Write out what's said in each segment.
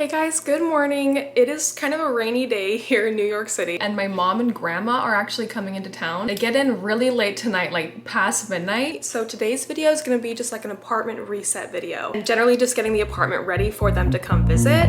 Hey guys, good morning. It is kind of a rainy day here in New York City and my mom and grandma are actually coming into town. They get in really late tonight, like past midnight. So today's video is gonna be just like an apartment reset video and generally just getting the apartment ready for them to come visit.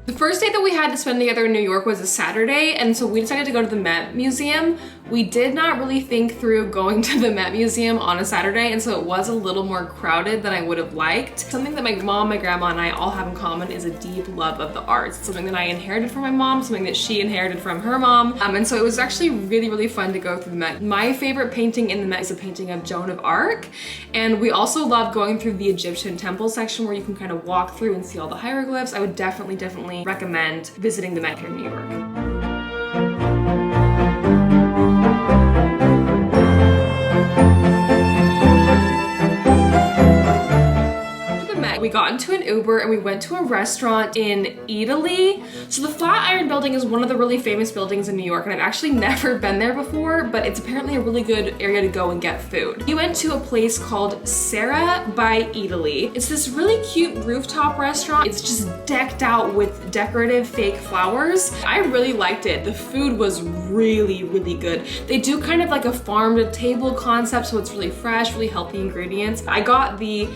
The first day that we had to spend together in New York was a Saturday, and so we decided to go to the Met Museum. We did not really think through going to the Met Museum on a Saturday, and so it was a little more crowded than I would have liked. Something that my mom, my grandma, and I all have in common is a deep love of the arts. It's something that I inherited from my mom, something that she inherited from her mom, and so it was actually really, really fun to go through the Met. My favorite painting in the Met is a painting of Joan of Arc, and we also love going through the Egyptian temple section where you can kind of walk through and see all the hieroglyphs. I would definitely recommend visiting the Met here in New York. We got into an Uber and we went to a restaurant in Eataly. So the Flatiron Building is one of the really famous buildings in New York, and I've actually never been there before, but it's apparently a really good area to go and get food. We went to a place called Serra by Eataly. It's this really cute rooftop restaurant. It's just decked out with decorative fake flowers. I really liked it. The food was really, really good. They do kind of like a farm to table concept, so it's really fresh, really healthy ingredients. I got the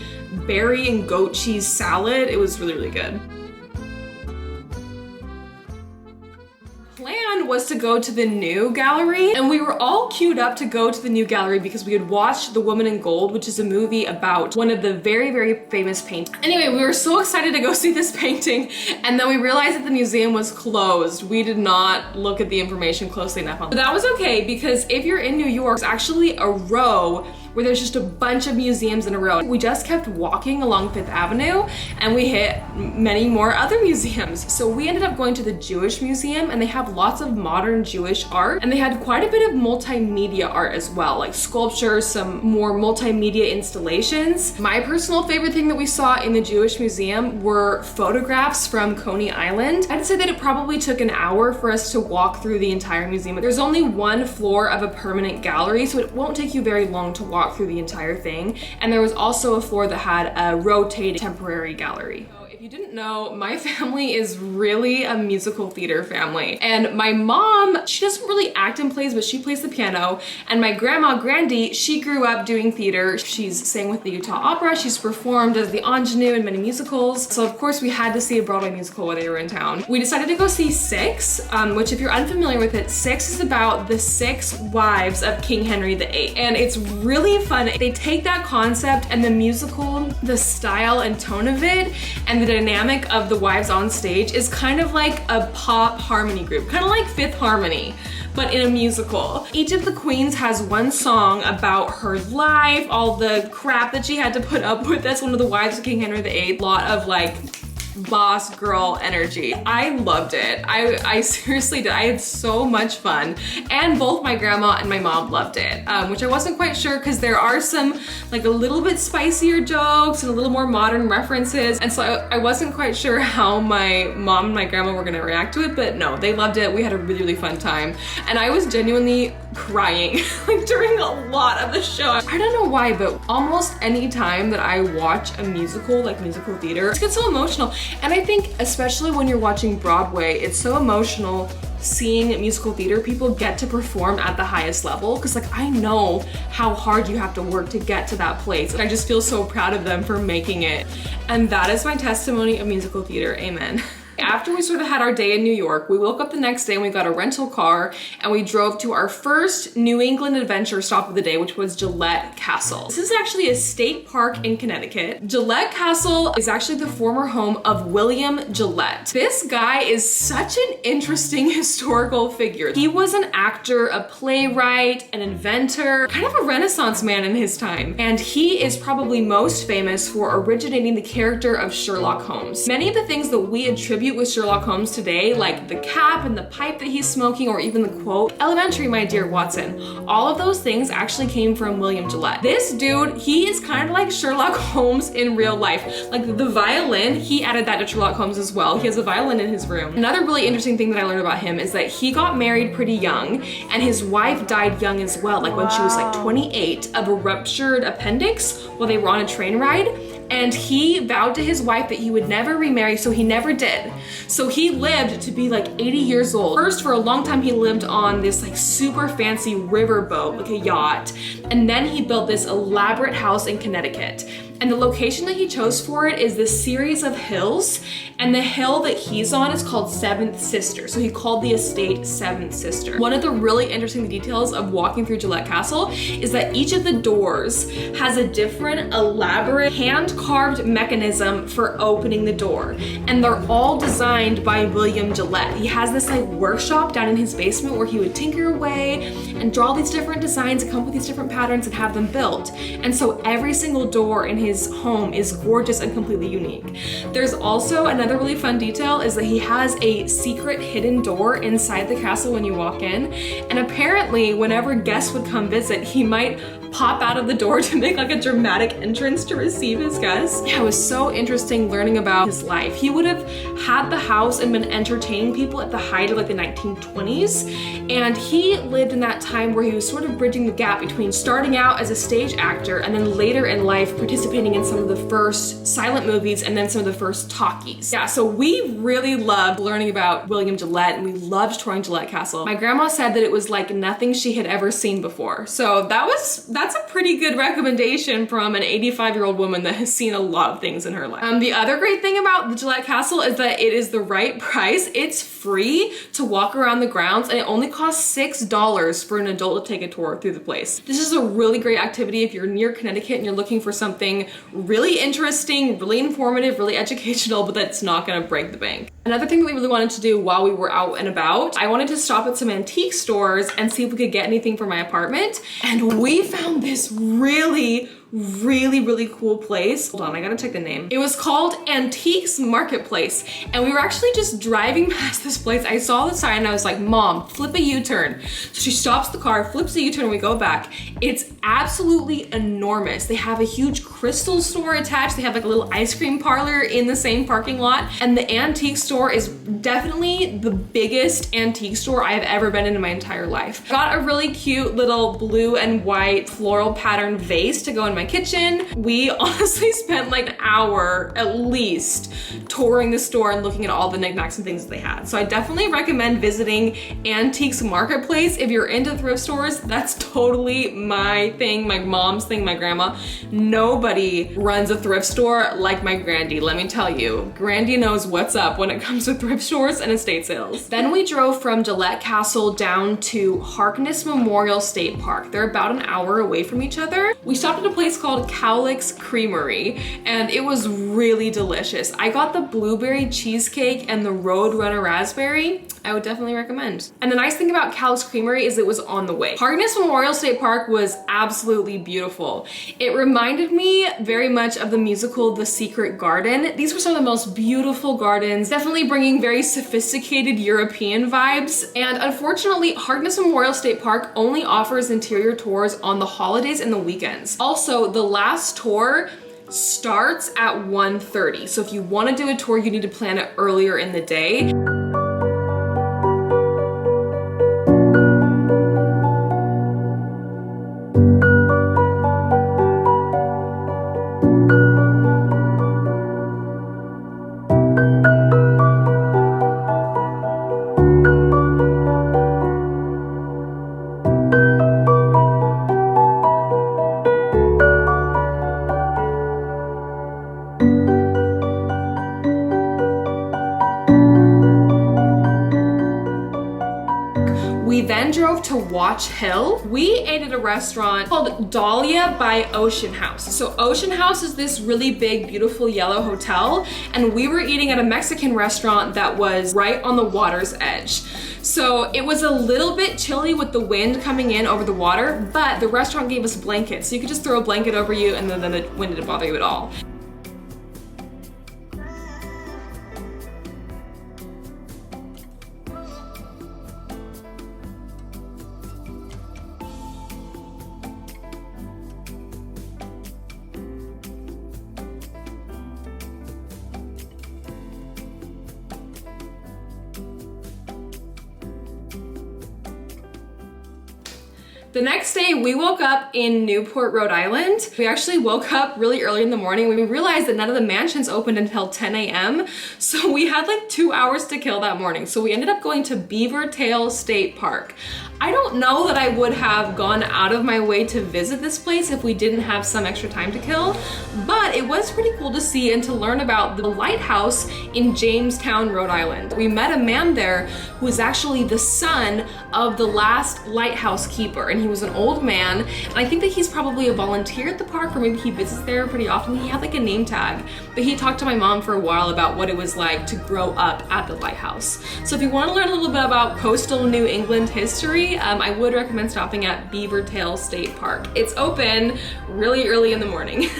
berry and goat cheese salad. It was really, really good. Plan was to go to the new gallery, and we were all queued up to go to the new gallery because we had watched The Woman in Gold, which is a movie about one of the very, very famous painters. Anyway, we were so excited to go see this painting, and then we realized that the museum was closed. We did not look at the information closely enough. But that was okay, because if you're in New York, it's actually a row where there's just a bunch of museums in a row. We just kept walking along Fifth Avenue and we hit many more other museums. So we ended up going to the Jewish Museum, and they have lots of modern Jewish art, and they had quite a bit of multimedia art as well, like sculptures, some more multimedia installations. My personal favorite thing that we saw in the Jewish Museum were photographs from Coney Island. I'd say that it probably took an hour for us to walk through the entire museum. There's only one floor of a permanent gallery, so it won't take you very long to walk through the entire thing. And there was also a floor that had a rotating temporary gallery. If you didn't know, my family is really a musical theater family. And my mom, she doesn't really act in plays, but she plays the piano. And my grandma, Grandy, she grew up doing theater. She's sang with the Utah Opera. She's performed as the ingenue in many musicals. So of course we had to see a Broadway musical while they were in town. We decided to go see Six, which if you're unfamiliar with it, Six is about the 6 wives of King Henry VIII. And it's really fun. They take that concept and the musical, the style and tone of it, and the dynamic of the wives on stage is kind of like a pop harmony group, kind of like Fifth Harmony, but in a musical. Each of the queens has one song about her life, all the crap that she had to put up with as one of the wives of King Henry VIII. A lot of like boss girl energy. I loved it. I seriously did. I had so much fun, and both my grandma and my mom loved it, which I wasn't quite sure because there are some like a little bit spicier jokes and a little more modern references, and so I wasn't quite sure how my mom and my grandma were gonna react to it, but no, they loved it. We had a really, really fun time, and I was genuinely crying like during a lot of the show. I don't know why, but almost any time that I watch a musical, like musical theater, it gets so emotional. And I think especially when you're watching Broadway, it's so emotional seeing musical theater people get to perform at the highest level, because like I know how hard you have to work to get to that place, and I just feel so proud of them for making it. And that is my testimony of musical theater. Amen. After we sort of had our day in New York, we woke up the next day and we got a rental car and we drove to our first New England adventure stop of the day, which was Gillette Castle. This is actually a state park in Connecticut. Gillette Castle is actually the former home of William Gillette. This guy is such an interesting historical figure. He was an actor, a playwright, an inventor, kind of a Renaissance man in his time. And he is probably most famous for originating the character of Sherlock Holmes. Many of the things that we attribute with Sherlock Holmes today, like the cap and the pipe that he's smoking, or even the quote, "Elementary, my dear Watson," all of those things actually came from William Gillette. This dude, he is kind of like Sherlock Holmes in real life. Like the violin, he added that to Sherlock Holmes as well. He has a violin in his room. Another really interesting thing that I learned about him is that he got married pretty young, and his wife died young as well, like when she was like 28 of a ruptured appendix while they were on a train ride. And he vowed to his wife that he would never remarry, so he never did. So he lived to be like 80 years old. First, for a long time, he lived on this like super fancy riverboat, like a yacht. And then he built this elaborate house in Connecticut. And the location that he chose for it is this series of hills, and the hill that he's on is called Seventh Sister. So he called the estate Seventh Sister. One of the really interesting details of walking through Gillette Castle is that each of the doors has a different elaborate hand-carved mechanism for opening the door. And they're all designed by William Gillette. He has this like workshop down in his basement where he would tinker away and draw these different designs and come up with these different patterns and have them built. And so every single door in his home is gorgeous and completely unique. There's also another really fun detail is that he has a secret hidden door inside the castle when you walk in, and apparently whenever guests would come visit, he might pop out of the door to make like a dramatic entrance to receive his guests. Yeah, it was so interesting learning about his life. He would have had the house and been entertaining people at the height of like the 1920s, and he lived in that time where he was sort of bridging the gap between starting out as a stage actor and then later in life participating participating in some of the first silent movies and then some of the first talkies. Yeah, so we really loved learning about William Gillette and we loved touring Gillette Castle. My grandma said that it was like nothing she had ever seen before. So that's a pretty good recommendation from an 85-year-old woman that has seen a lot of things in her life. The other great thing about the Gillette Castle is that it is the right price. It's free to walk around the grounds and it only costs $6 for an adult to take a tour through the place. This is a really great activity if you're near Connecticut and you're looking for something really interesting, really informative, really educational, but that's not gonna break the bank. Another thing that we really wanted to do while we were out and about, I wanted to stop at some antique stores and see if we could get anything for my apartment. And we found this really cool place. Hold on, I gotta check the name. It was called Antiques Marketplace. And we were actually just driving past this place. I saw the sign and I was like, Mom, flip a U-turn. So she stops the car, flips a U-turn, and we go back. It's absolutely enormous. They have a huge crystal store attached. They have like a little ice cream parlor in the same parking lot. And the antique store is definitely the biggest antique store I have ever been in my entire life. Got a really cute little blue and white floral pattern vase to go in my kitchen. We honestly spent like an hour at least touring the store and looking at all the knickknacks and things that they had. So I definitely recommend visiting Antiques Marketplace. If you're into thrift stores, that's totally my thing, my mom's thing, my grandma. Nobody runs a thrift store like my Grandy, let me tell you. Grandy knows what's up when it comes to thrift stores and estate sales. Then we drove from Gillette Castle down to Harkness Memorial State Park. They're about an hour away from each other. We stopped at a place called Cowlicks Creamery and it was really delicious. I got the blueberry cheesecake and the Rhode Runner raspberry. I would definitely recommend. And the nice thing about Cowlicks Creamery is it was on the way. Harkness Memorial State Park was absolutely beautiful. It reminded me very much of the musical The Secret Garden. These were some of the most beautiful gardens, definitely bringing very sophisticated European vibes. And unfortunately, Harkness Memorial State Park only offers interior tours on the holidays and the weekends. Also, the last tour starts at 1:30. So if you want to do a tour, you need to plan it earlier in the day. We then drove to Watch Hill. We ate at a restaurant called Dalia by Ocean House. So Ocean House is this really big, beautiful yellow hotel, and we were eating at a Mexican restaurant that was right on the water's edge. So it was a little bit chilly with the wind coming in over the water, but the restaurant gave us blankets. So you could just throw a blanket over you and then the wind didn't bother you at all. The next day, we woke up in Newport, Rhode Island. We actually woke up really early in the morning. We realized that none of the mansions opened until 10 a.m. So we had like 2 hours to kill that morning. So we ended up going to Beavertail State Park. I don't know that I would have gone out of my way to visit this place if we didn't have some extra time to kill, but it was pretty cool to see and to learn about the lighthouse in Jamestown, Rhode Island. We met a man there who was actually the son of the last lighthouse keeper, and he was an old man, and I think that he's probably a volunteer at the park, or maybe he visits there pretty often. He had like a name tag, but he talked to my mom for a while about what it was like to grow up at the lighthouse. So if you want to learn a little bit about coastal New England history, I would recommend stopping at Beavertail State Park. It's open really early in the morning.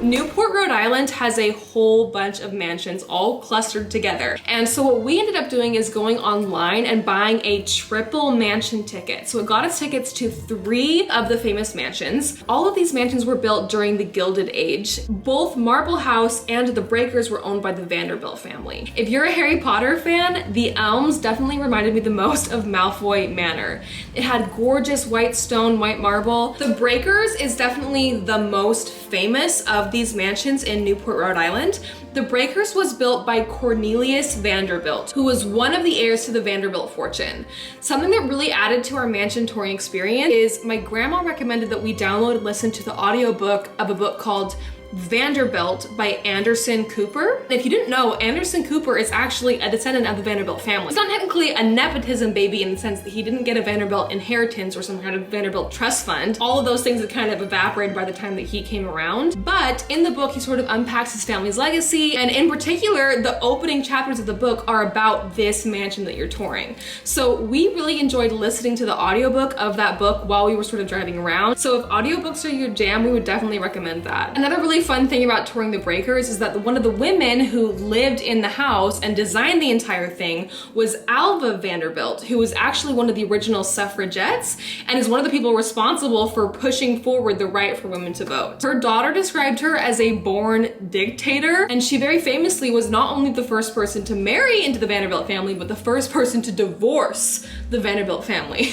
Newport, Rhode Island has a whole bunch of mansions all clustered together. And so what we ended up doing is going online and buying a triple mansion ticket. So it got us tickets to 3 of the famous mansions. All of these mansions were built during the Gilded Age. Both Marble House and the Breakers were owned by the Vanderbilt family. If you're a Harry Potter fan, the Elms definitely reminded me the most of Malfoy Manor. It had gorgeous white stone, white marble. The Breakers is definitely the most famous of these mansions in Newport, Rhode Island. The Breakers was built by Cornelius Vanderbilt, who was one of the heirs to the Vanderbilt fortune. Something that really added to our mansion touring experience is my grandma recommended that we download and listen to the audiobook of a book called Vanderbilt by Anderson Cooper. And if you didn't know, Anderson Cooper is actually a descendant of the Vanderbilt family. He's not technically a nepotism baby in the sense that he didn't get a Vanderbilt inheritance or some kind of Vanderbilt trust fund. All of those things had kind of evaporated by the time that he came around. But in the book, he sort of unpacks his family's legacy, and in particular, the opening chapters of the book are about this mansion that you're touring. So we really enjoyed listening to the audiobook of that book while we were sort of driving around. So if audiobooks are your jam, we would definitely recommend that. Another really fun thing about touring the Breakers is that one of the women who lived in the house and designed the entire thing was Alva Vanderbilt, who was actually one of the original suffragettes and is one of the people responsible for pushing forward the right for women to vote. Her daughter described her as a born dictator, and she very famously was not only the first person to marry into the Vanderbilt family, but the first person to divorce the Vanderbilt family.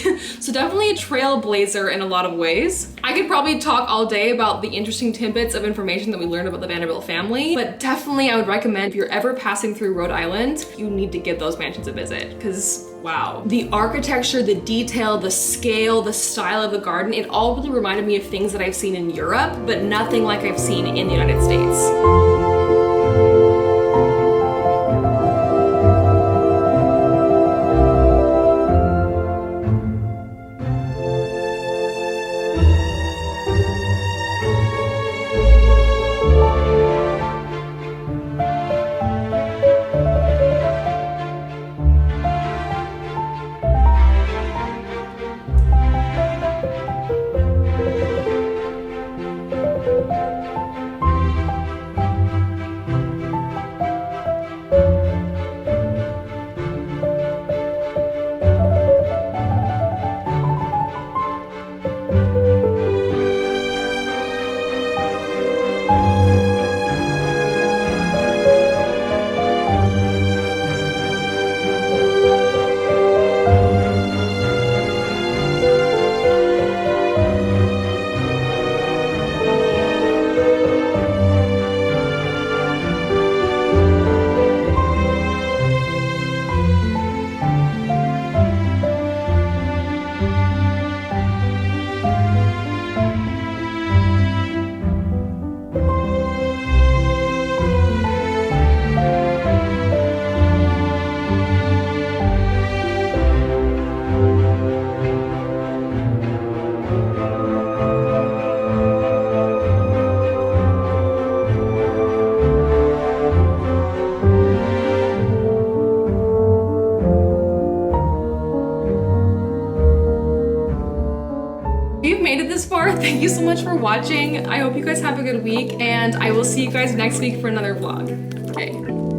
So definitely a trailblazer in a lot of ways. I could probably talk all day about the interesting tidbits of information that we learned about the Vanderbilt family, but definitely I would recommend if you're ever passing through Rhode Island, you need to give those mansions a visit, because wow. The architecture, the detail, the scale, the style of the garden, it all really reminded me of things that I've seen in Europe, but nothing like I've seen in the United States. Thank you so much for watching. I hope you guys have a good week, and I will see you guys next week for another vlog. Okay.